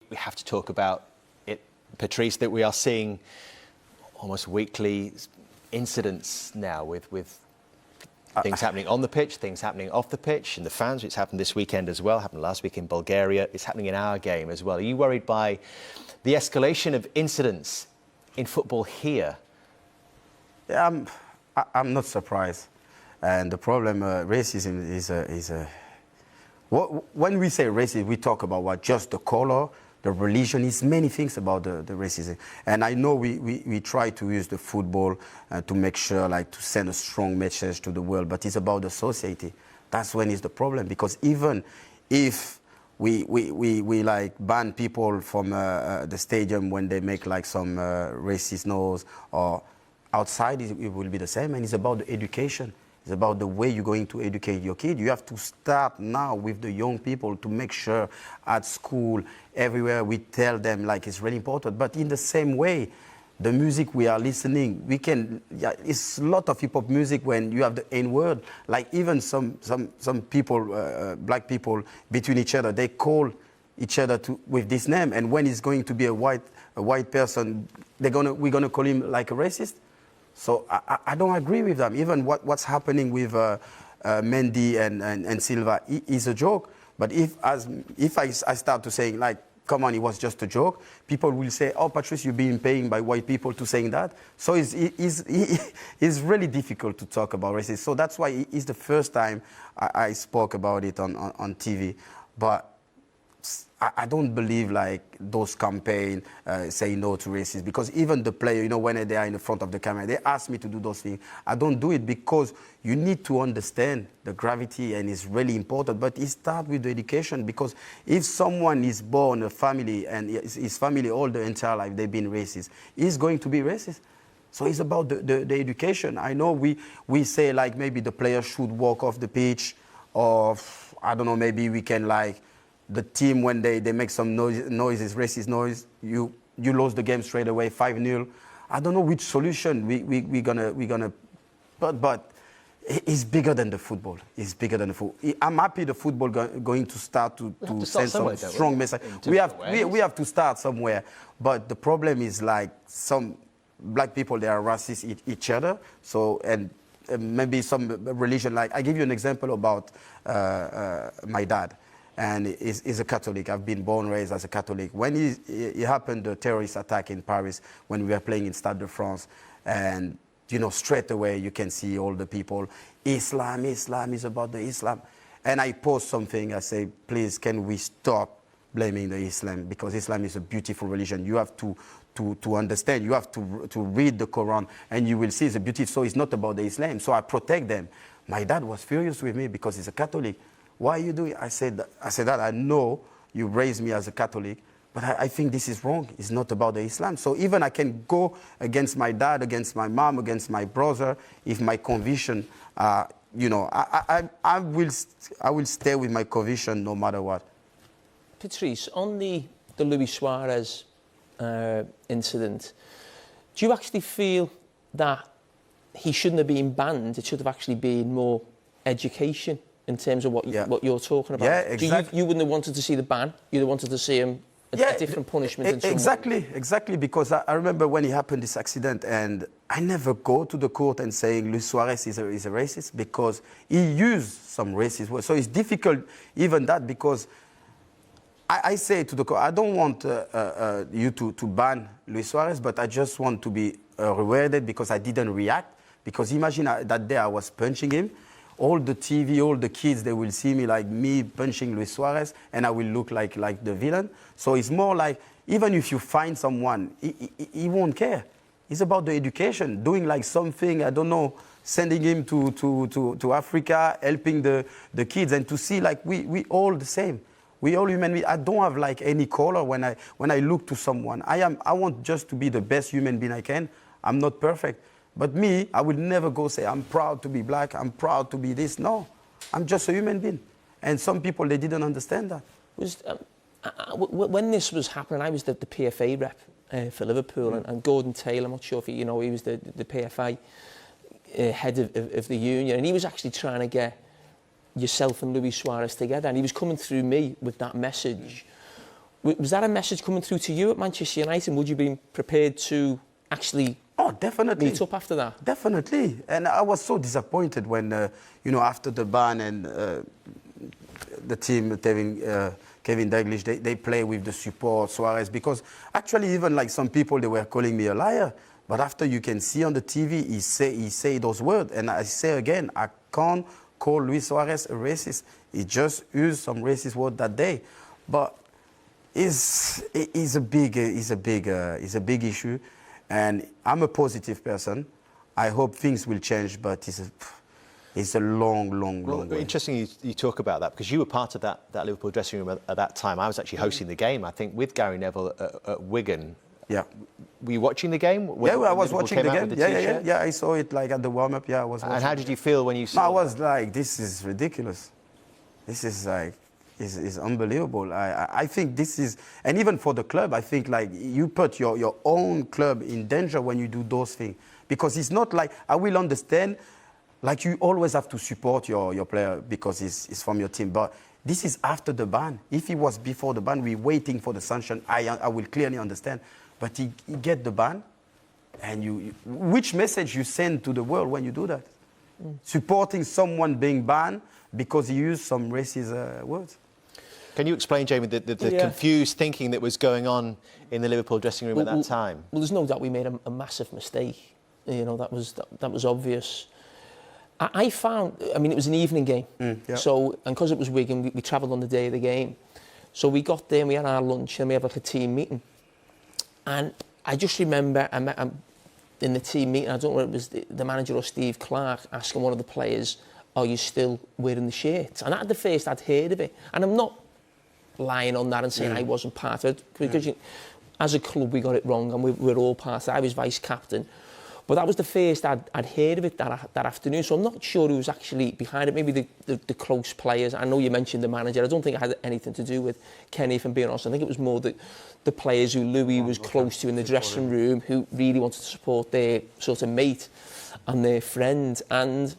we have to talk about it, Patrice, that we are seeing almost weekly incidents now with things happening on the pitch, things happening off the pitch, and the fans. It's happened this weekend as well, happened last week in Bulgaria. It's happening in our game as well. Are you worried by the escalation of incidents in football here? Yeah, I'm not surprised. And the problem, racism is a when we say racism, we talk about what? Just the color, the religion, is many things about the racism. And I know we try to use the football to make sure, like, to send a strong message to the world, but it's about the society. That's when it's the problem, because even if we like ban people from the stadium when they make like some racist noise, or outside it will be the same. And it's about the education. It's about the way you're going to educate your kid. You have to start now with the young people to make sure at school, everywhere, we tell them, like, it's really important. But in the same way, the music we are listening, we can, it's a lot of hip-hop music when you have the N-word. Like, even some people, black people, between each other, they call each other with this name. And when it's going to be a white person, we're gonna call him like a racist. So I don't agree with them. Even what's happening with Mendy and Silva is a joke. But if I start to say, like, come on, it was just a joke, people will say, oh, Patrice, you're being paid by white people to saying that. So it's really difficult to talk about racism. So that's why it's the first time I spoke about it on TV. But I don't believe, like, those campaigns say no to racism, because even the player, you know, when they are in the front of the camera, they ask me to do those things. I don't do it because you need to understand the gravity, and it's really important. But it starts with the education, because if someone is born a family and his family all the entire life they've been racist, he's going to be racist. So it's about the education. I know we say, like, maybe the player should walk off the pitch, or I don't know, maybe we can, like, the team, when they make some noises, racist noise, you lose the game straight away, 5-0. I don't know which solution we're gonna, but it's bigger than the football. It's bigger than the football. I'm happy the football going to start to send some strong message. We have to start somewhere. But the problem is, like, some black people, they are racist each other. So, and maybe some religion, like, I give you an example about my dad. And he's a Catholic. I've been born and raised as a Catholic. When it happened, the terrorist attack in Paris, when we were playing in Stade de France, and, you know, straight away you can see all the people, Islam is about the Islam. And I post something, I say, please, can we stop blaming the Islam? Because Islam is a beautiful religion. You have to understand, you have to read the Quran, and you will see it's a beauty. So it's not about the Islam. So I protect them. My dad was furious with me because he's a Catholic. Why are you doing it? I said that I know you raised me as a Catholic, but I think this is wrong. It's not about the Islam. So even I can go against my dad, against my mom, against my brother, if my conviction, you know, I will stay with my conviction no matter what. Patrice, on the Luis Suarez incident, do you actually feel that he shouldn't have been banned? It should have actually been more education in terms of what you're talking about? Yeah, exactly. You wouldn't have wanted to see the ban? You'd have wanted to see him a different punishment? Exactly, because I remember when it happened, this accident, and I never go to the court and saying Luis Suarez is a racist, because he used some racist words. So it's difficult, even that, because I say to the court, I don't want you to ban Luis Suarez, but I just want to be rewarded because I didn't react. Because imagine that day I was punching him. All the TV, all the kids, they will see me like me punching Luis Suarez, and I will look like the villain. So it's more like, even if you find someone, he won't care. It's about the education, doing like something, I don't know, sending him to Africa, helping the kids, and to see, like, we all the same. We all human beings. I don't have, like, any color when I look to someone. I want just to be the best human being I can. I'm not perfect. But me, I would never go say, I'm proud to be black, I'm proud to be this. No, I'm just a human being. And some people, they didn't understand that. When this was happening, I was the PFA rep for Liverpool, and Gordon Taylor, I'm not sure if he was the PFA head of the union, and he was actually trying to get yourself and Luis Suarez together, and he was coming through me with that message. Was that a message coming through to you at Manchester United? And would you be prepared to actually definitely meet up after that? Definitely. And I was so disappointed when, after the ban and the team, Kevin Dalglish, they play with the support, Suarez, because actually even like some people, they were calling me a liar. But after you can see on the TV, he say those words. And I say again, I can't call Luis Suarez a racist. He just used some racist word that day. But it's a big issue. And I'm a positive person. I hope things will change, but it's a long way. Interesting you talk about that, because you were part of that Liverpool dressing room at that time. I was actually hosting the game, I think, with Gary Neville at Wigan. Yeah. Were you watching the game? I was watching the game. Yeah, I saw it like at the warm-up. Yeah, I was watching. And how did you feel when you saw it? I was like, this is ridiculous. This is like, is unbelievable. I think this is, and even for the club, I think like you put your own club in danger when you do those things. Because it's not like, I will understand, like you always have to support your player because it's from your team. But this is after the ban. If it was before the ban, we're waiting for the sanction, I will clearly understand. But he get the ban, and which message you send to the world when you do that? Supporting someone being banned because he used some racist words. Can you explain, Jamie, the confused thinking that was going on in the Liverpool dressing room at that time? Well, there's no doubt we made a massive mistake. That was obvious. I found, I mean, it was an evening game. So, and because it was Wigan, we travelled on the day of the game. So we got there and we had our lunch and we had like a team meeting. And I just remember in the team meeting, I don't know whether it was the manager or Steve Clarke, asking one of the players, are you still wearing the shirt? And at the first I'd heard of it. And I'm not lying on that and saying I wasn't part of it, because as a club we got it wrong and we're all part of it. I was vice captain. But that was the first I'd heard of it that afternoon, so I'm not sure who was actually behind it. Maybe the close players. I know you mentioned the manager. I don't think it had anything to do with Kenny, if I'm being honest. I think it was more the players who Louis was close to in the dressing room, who really wanted to support their sort of mate and their friend. And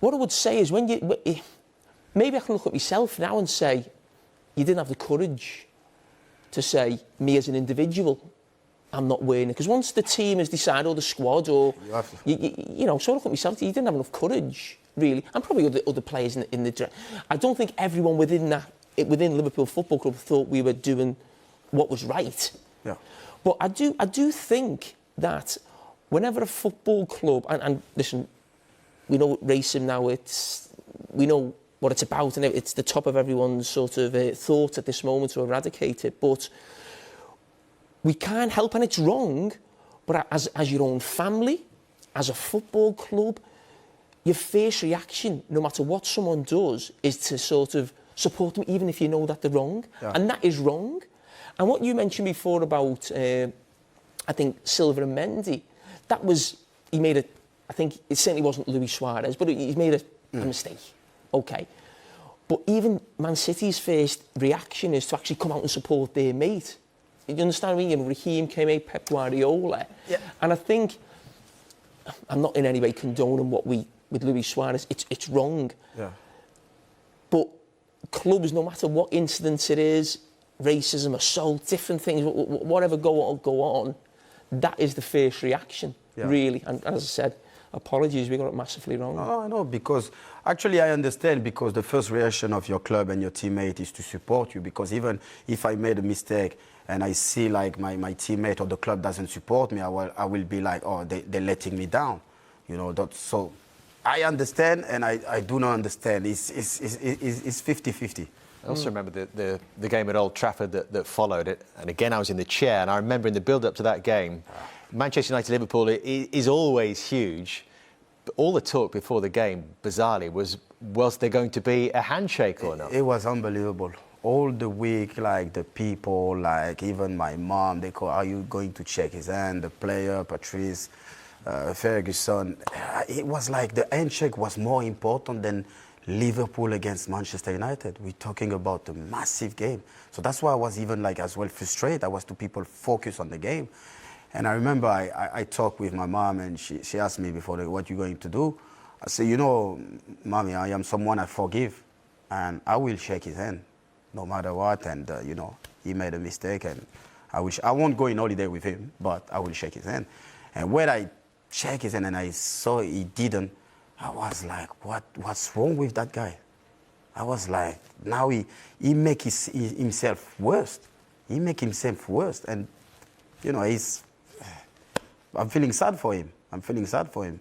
what I would say is, maybe I can look at myself now and say, you didn't have the courage to say, me as an individual, I'm not wearing it. Because once the team has decided, or the squad, or, so I look at myself, you didn't have enough courage, really. And probably other players in the dress. I don't think everyone within Liverpool Football Club thought we were doing what was right. Yeah. But I do think that whenever a football club, and listen, we know racism now, we know what it's about, and it's the top of everyone's sort of thought at this moment to eradicate it. But we can't help, and it's wrong, but as your own family, as a football club, your first reaction, no matter what someone does, is to sort of support them, even if you know that they're wrong. Yeah. And that is wrong. And what you mentioned before about, I think, Silva and Mendy, I think it certainly wasn't Luis Suarez, but he's made a mistake. Okay. But even Man City's first reaction is to actually come out and support their mate. You understand what I mean? Raheem came out, Pep Guardiola. Yeah. And I think, I'm not in any way condoning with Luis Suarez, it's wrong. Yeah. But clubs, no matter what incidents it is, racism, assault, different things, whatever go on, that is the first reaction, really. And as I said, apologies, we got it massively wrong. No, I know, because actually I understand, because the first reaction of your club and your teammate is to support you, because even if I made a mistake and I see like my teammate or the club doesn't support me, I will be like, oh, they're letting me down. So I understand and I do not understand. It's 50-50. I also remember the game at Old Trafford that followed it. And again, I was in the chair, and I remember in the build-up to that game, Manchester United-Liverpool is always huge. But all the talk before the game, bizarrely, was there going to be a handshake or not? It was unbelievable. All the week, like the people, like even my mom, they call, are you going to shake his hand? The player, Patrice, Ferguson. It was like the handshake was more important than Liverpool against Manchester United. We're talking about a massive game. So that's why I was even like as well frustrated. I was to people focus on the game. And I remember I talked with my mom, and she asked me before, what you going to do? I said, Mommy, I am someone I forgive, and I will shake his hand. no matter what. And, you know, he made a mistake. And I won't go in holiday with him, but I will shake his hand. And when I shake his hand and I saw he didn't, I was like, what's wrong with that guy? I was like, now he make himself worse. He make himself worse. And, you know, I'm feeling sad for him. I'm feeling sad for him.